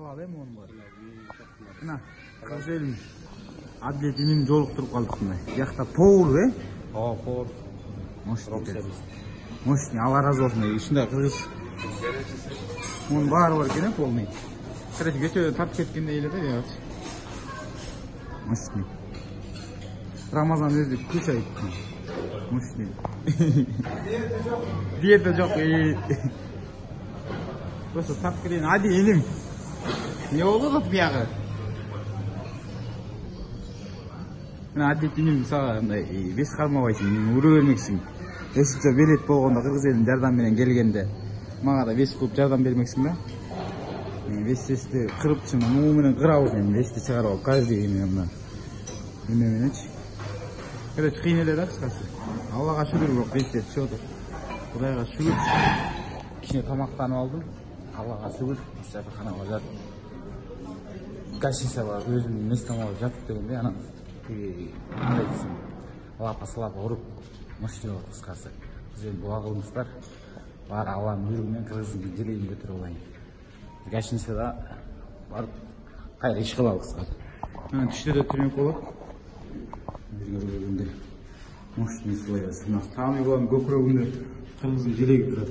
калалы эми муну бар. Мына кыз элим Адилет инин жолуктуруп калдык мындай. Биякта повар, Повар. Мощный, Алла разы болсун. Ушундай кыргыз. Мунун баары бар экен, полный. Короче, кечээ тартып кеткендей эле да, биягачы. Мощный. Рамазан өзү күч айтты. Мощный. Диета жок. Просто тартып кетейин. Ади элим. Не болду биягы? Мына Адилет иним сага мындай беш кармабайсың, уру бермексиң. Эсипче белет болгондо кыргыз элинин жардам менен келгенде мага да беш кылып жардам бермексиң да. Бешти кырыпчы муу менен кырабыз эми бешти чыгарып алып каждый мына эме мененчи. Короче, кыйын эле да кыскасы. Аллага шүгүр бирок бешти чыгып атат. Кудайга шүгүр. Кичине тамактанып алдым. Аллага шүгүр. Жатаканага жатып. Гашиса бар, өзүмдүн местом алып жатып дегенде анан кандай десем, лапа уруп мощный болот кыскасы. Сиз дуа кылыңыздар. Баары Алланын буйругу кыргыздын желегин көтөрүп алайын. Гашиса да барып кайра иш кылалы кыскасы. Анан түштө да түрмөк болот. Жүргөндө мощный слоёс. Мына самый главный көкүрөгүндө кыргыздын желеги турат.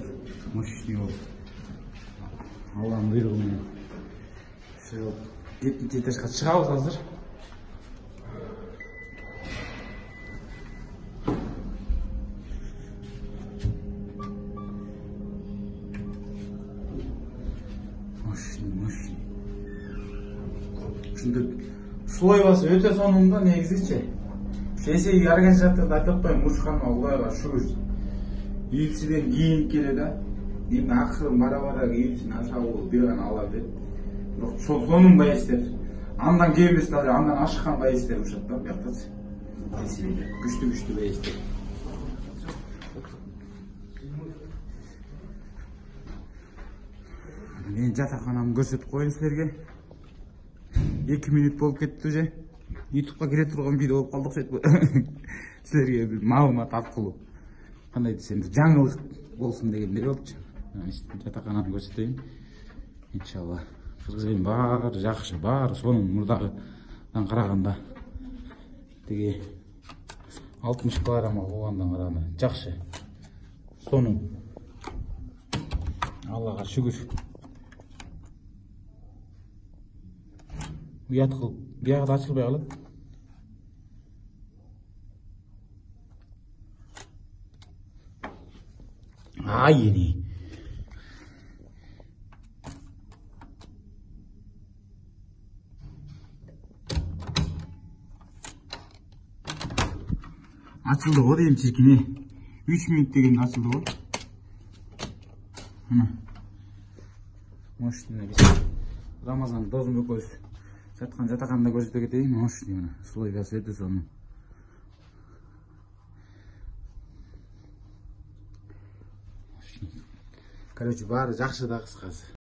Мощный болот. Алланын буйругу менен. Ошо 7 этажга чыгабыз азыр. Мощный. Ушундай слоевасы өтө сонун да негизичи. Эсеги организаторду айтып атпайм, Мушханова Кудайга шүгүр. Ийилсиден кийин келе да. Эми акырын бара кийилсин ашабы бир гана ала берет. Бирок сонун байестер. Андан кем эмес да, андан ашкан байестер ушат да бияктачы. Күчтүү байестер. Мен жатаканамды көрсөтүп коеюн силерге. 2 минут болуп кетти уже. YouTube'га кире турган видео болуп калдык окшойт. Силерге бир маалымат аркылуу. Кандай десем, жаңылык болсун дегендей болчу. Жатаканамды көрсөтөйүн. Иншалла. Кыргыз элин баары жакшы, баары сонун мурдагыдан караганда. Тиги 60 килограммга болгондон караганда жакшы. Сонун. Аллага шүгүр. Уят кылып, биягы да ачылбай калат. Эни. Açıldı o diyeyim çirkini. 3 minut degende açıldı o. Mощный. Ramazan dozum yok olsun. Жатаканда көрсөтө кетейин. Мощный мына. Слойгасы өтө сонун. Короче, баары жакшы да кыскасы.